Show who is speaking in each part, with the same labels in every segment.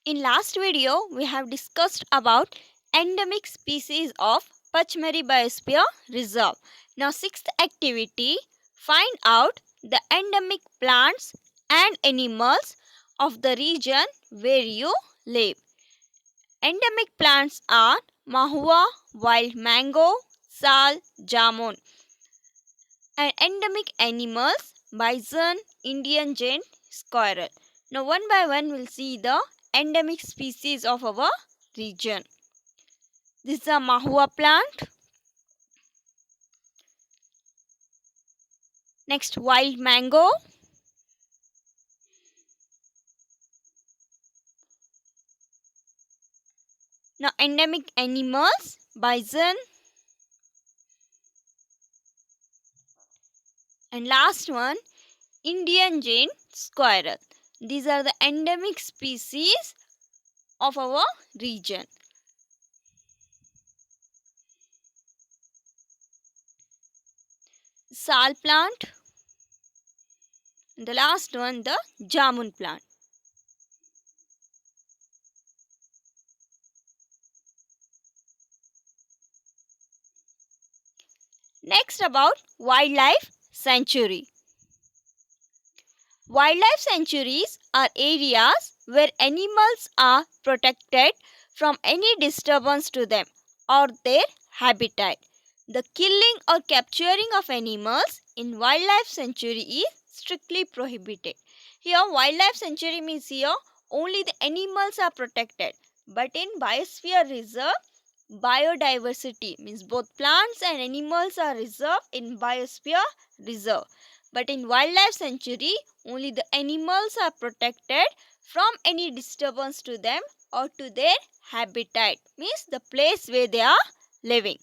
Speaker 1: In last video, we have discussed about endemic species of Pachmari Biosphere Reserve. Now, sixth activity, find out the endemic plants and animals of the region where you live. Endemic plants are mahua, wild mango, sal, jamun. And endemic animals, bison, Indian giant squirrel. Now one by one we'll see the endemic species of our region. This is a mahua plant. Next, wild mango. Now endemic animals, bison. And last one, Indian giant squirrel. These are the endemic species of our region. Sal plant. And the last one, the jamun plant. Next, about wildlife sanctuary. Wildlife sanctuaries are areas where animals are protected from any disturbance to them or their habitat. The killing or capturing of animals in wildlife sanctuary is strictly prohibited. Here, wildlife sanctuary means here only the animals are protected, but in biosphere reserve, biodiversity means both plants and animals are reserved in biosphere reserve. But in wildlife sanctuary, only the animals are protected from any disturbance to them or to their habitat, means the place where they are living.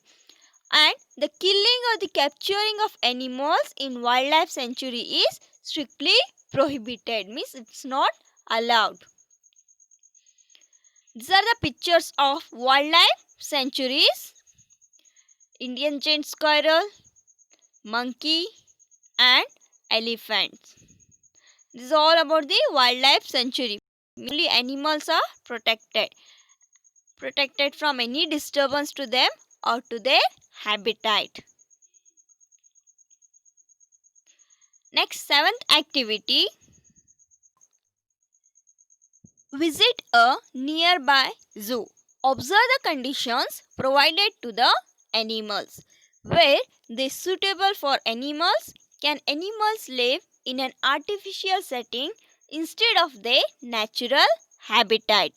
Speaker 1: And the killing or the capturing of animals in wildlife sanctuary is strictly prohibited, means it's not allowed. These are the pictures of wildlife sanctuaries: Indian giant squirrel, monkey and elephants. This is all about the wildlife sanctuary. Mainly animals are protected from any disturbance to them or to their habitat. Next, seventh activity, visit a nearby zoo. Observe the conditions provided to the animals. Where they suitable for animals, can animals live in an artificial setting instead of their natural habitat?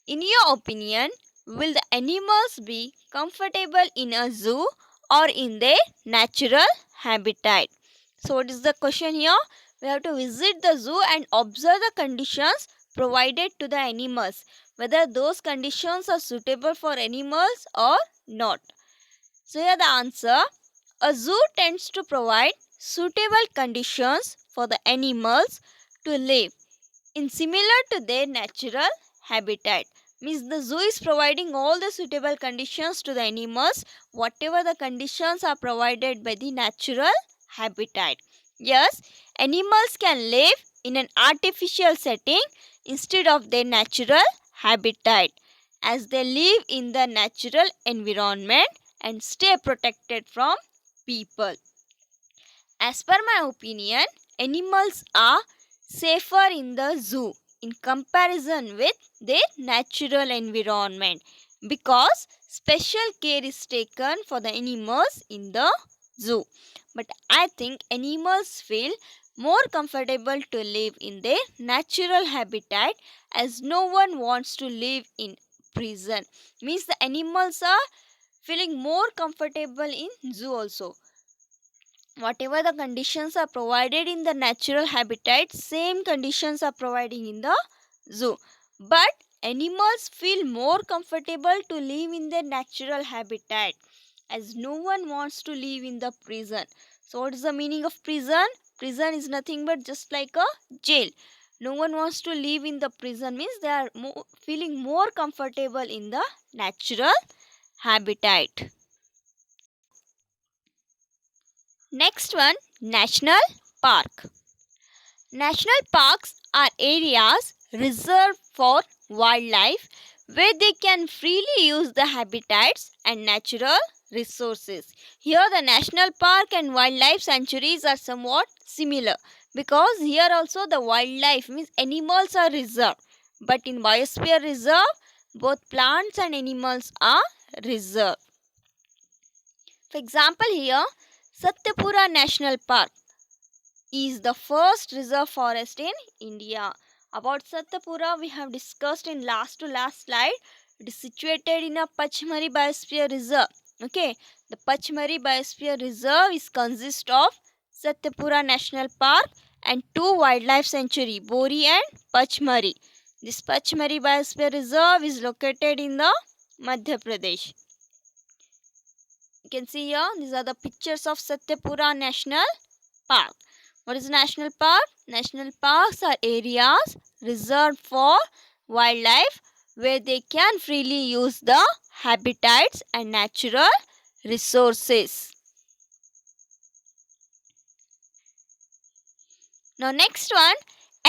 Speaker 1: In your opinion, will the animals be comfortable in a zoo or in their natural habitat? So what is the question here? We have to visit the zoo and observe the conditions provided to the animals, whether those conditions are suitable for animals or not. So here the answer, a zoo tends to provide suitable conditions for the animals to live in similar to their natural habitat. Means the zoo is providing all the suitable conditions to the animals, whatever the conditions are provided by the natural habitat. Yes, animals can live in an artificial setting instead of their natural habitat, as they live in the natural environment and stay protected from people. As per my opinion, animals are safer in the zoo in comparison with their natural environment, because special care is taken for the animals in the zoo. But I think animals feel more comfortable to live in their natural habitat, as no one wants to live in prison. Means the animals are feeling more comfortable in zoo also. Whatever the conditions are provided in the natural habitat, same conditions are providing in the zoo. But animals feel more comfortable to live in their natural habitat, as no one wants to live in the prison. So what is the meaning of prison? Prison is nothing but just like a jail. No one wants to live in the prison, means they are feeling more comfortable in the natural habitat. Next one, national park. National parks are areas reserved for wildlife where they can freely use the habitats and natural resources. Here, the national park and wildlife sanctuaries are somewhat similar because here also the wildlife means animals are reserved, but in biosphere reserve both plants and animals are reserved. For example, here Satyapura National Park is the first reserve forest in India. About Satyapura, we have discussed in last to last slide. It is situated in a Pachmari Biosphere Reserve. Okay, the Pachmari Biosphere Reserve is consist of Satyapura National Park and two wildlife sanctuary, Bori and Pachmari. This Pachmari Biosphere Reserve is located in the Madhya Pradesh. You can see here, these are the pictures of Satyapura National Park. What is national park? National parks are areas reserved for wildlife where they can freely use the habitats and natural resources. Now next one,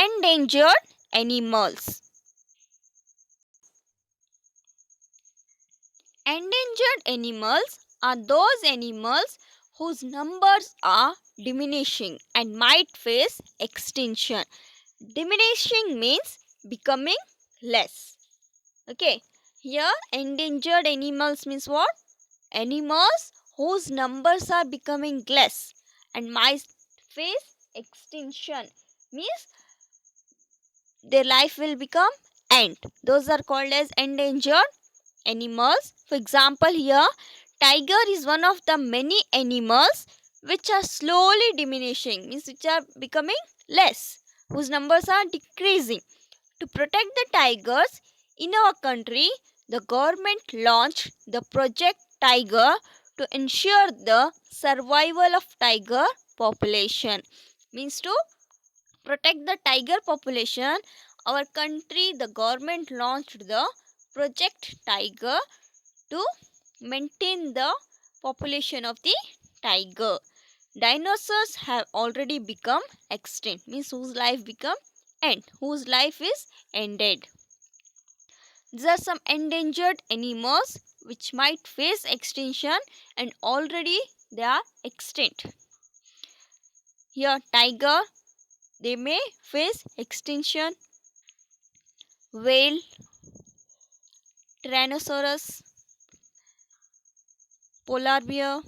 Speaker 1: endangered animals. Endangered animals are those animals whose numbers are diminishing and might face extinction. Diminishing means becoming less. Okay, here endangered animals means what? Animals whose numbers are becoming less and might face extinction means their life will become end. Those are called as endangered animals. For example, here tiger is one of the many animals which are slowly diminishing, means which are becoming less, whose numbers are decreasing. To protect the tigers in our country, the government launched the Project Tiger to ensure the survival of tiger population. Means to protect the tiger population, our country, the government launched the Project Tiger to maintain the population of the tiger. Dinosaurs have already become extinct, means whose life become end, whose life is ended. These are some endangered animals which might face extinction and already they are extinct. Here tiger, they may face extinction. Whale, Tyrannosaurus, polar bear,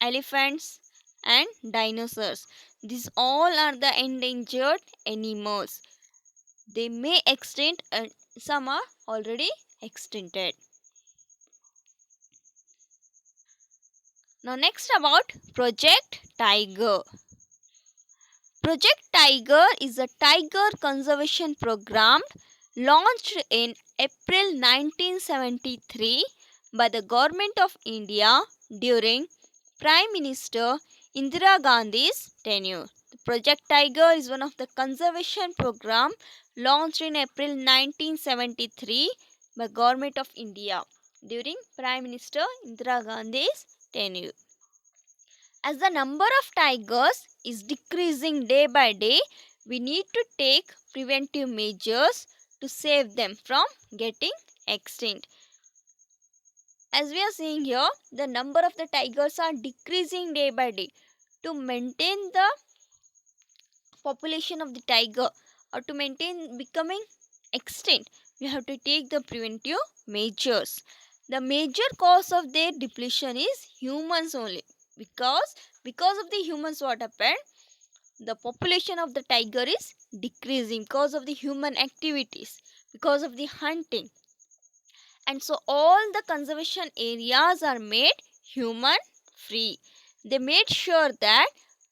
Speaker 1: elephants and dinosaurs. These all are the endangered animals. They may extinct and some are already extincted. Now next about Project Tiger. Project Tiger is a tiger conservation program launched in April 1973 by the Government of India during Prime Minister Indira Gandhi's tenure. The Project Tiger is one of the conservation program launched in April 1973 by Government of India during Prime Minister Indira Gandhi's tenure. As the number of tigers is decreasing day by day, we need to take preventive measures to save them from getting extinct. As we are seeing here, the number of the tigers are decreasing day by day. To maintain the population of the tiger or to maintain becoming extinct, we have to take the preventive measures. The major cause of their depletion is humans only, because of the humans, what happened, the population of the tiger is decreasing because of the human activities, because of the hunting, and so all the conservation areas are made human free. They made sure that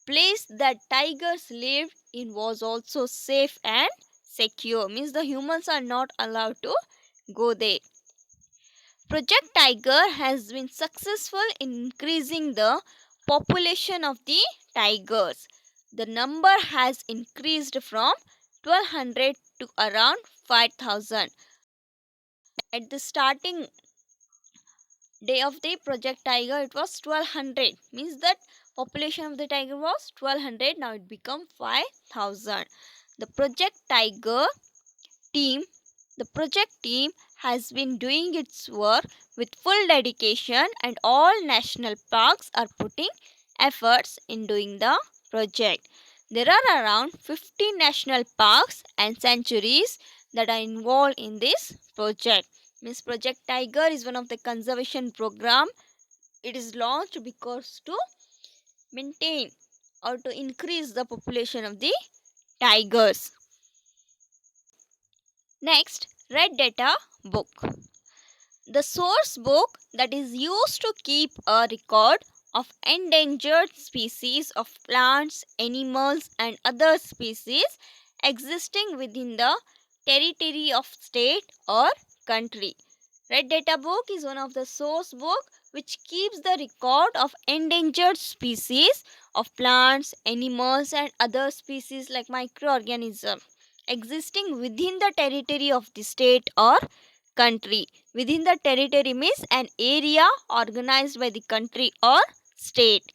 Speaker 1: place that tigers lived in was also safe and secure, means the humans are not allowed to go there. Project Tiger has been successful in increasing the population of the tigers. The number has increased from 1200 to around 5000. At the starting day of the Project Tiger, it was 1200, means that population of the tiger was 1200, now it become 5000. The Project Tiger team The project team has been doing its work with full dedication, and all national parks are putting efforts in doing the project. There are around 50 national parks and sanctuaries that are involved in this project. Means Project Tiger is one of the conservation program. It is launched because to maintain or to increase the population of the tigers. Next, Red Data Book. The source book that is used to keep a record of endangered species of plants, animals, and other species existing within the territory of state or country. Red Data Book is one of the source book which keeps the record of endangered species of plants, animals, and other species like microorganisms existing within the territory of the state or country. Within the territory means an area organized by the country or state.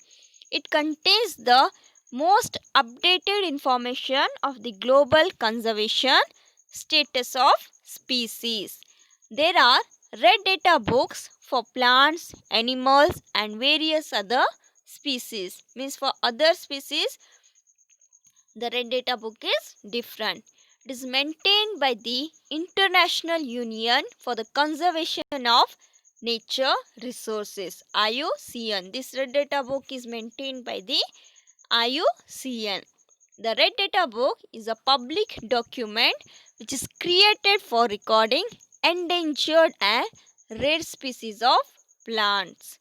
Speaker 1: It contains the most updated information of the global conservation status of species. There are red data books for plants, animals, and various other species. Means for other species, the red data book is different. It is maintained by the International Union for the Conservation of Nature Resources, IUCN. This red data book is maintained by the IUCN. The red data book is a public document which is created for recording endangered and rare species of plants,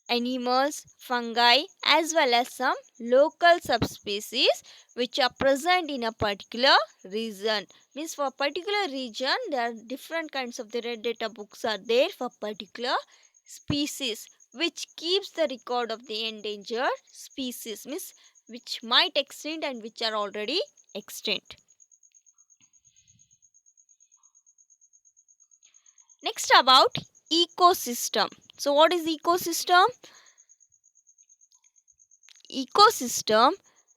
Speaker 1: animals, fungi, as well as some local subspecies which are present in a particular region. Means for a particular region, there are different kinds of the red data books are there for particular species, which keeps the record of the endangered species, means which might extinct and which are already extinct. Next, about ecosystem. So what is ecosystem? Ecosystem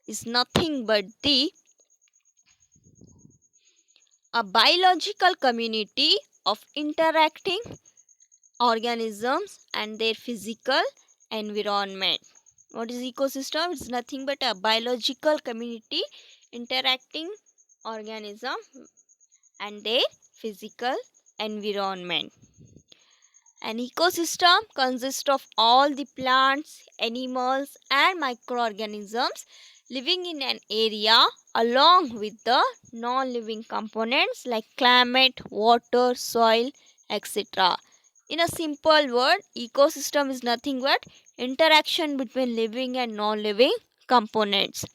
Speaker 1: is nothing but a biological community of interacting organisms and their physical environment. What is ecosystem? It's nothing but a biological community interacting organism and their physical environment. An ecosystem consists of all the plants, animals, and microorganisms living in an area along with the non-living components like climate, water, soil, etc. In a simple word, ecosystem is nothing but interaction between living and non-living components.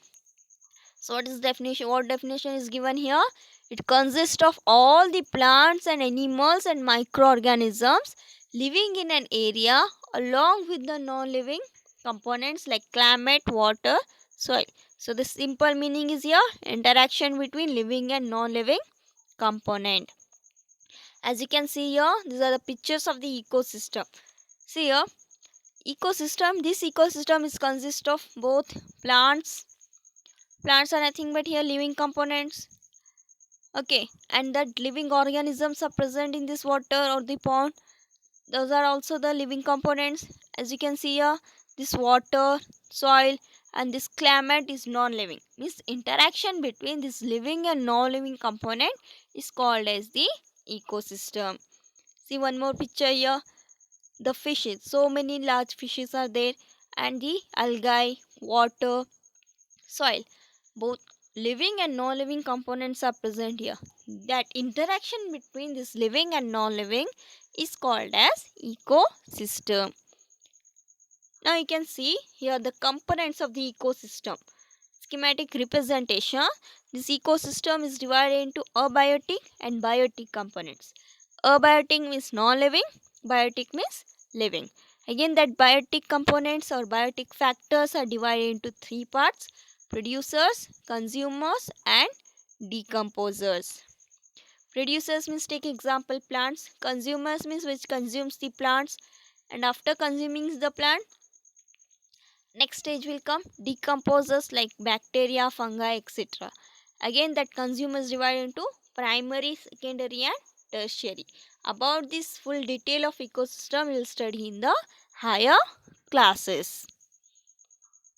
Speaker 1: So what is definition? What definition is given here? It consists of all the plants and animals and microorganisms living in an area along with the non-living components like climate, water, soil. So the simple meaning is here interaction between living and non-living component. As you can see here, these are the pictures of the ecosystem. See here, ecosystem. This ecosystem is consist of both plants. Plants are nothing but here living components. Okay, and that living organisms are present in this water or the pond. Those are also the living components. As you can see here, this water, soil, and this climate is non-living. Means interaction between this living and non-living component is called as the ecosystem. See one more picture here. The fishes. So many large fishes are there, and the algae, water, soil. Both living and non-living components are present here. That interaction between this living and non-living is called as ecosystem. Now you can see here the components of the ecosystem. Schematic representation. This ecosystem is divided into abiotic and biotic components. Abiotic means non-living, biotic means living. Again, that biotic components or biotic factors are divided into three parts: producers, consumers, and decomposers. Producers means, take example, plants. Consumers means which consumes the plants, and after consuming the plant, next stage will come decomposers like bacteria, fungi, etc. Again, that consumers divided into primary, secondary and tertiary. About this full detail of ecosystem we will study in the higher classes.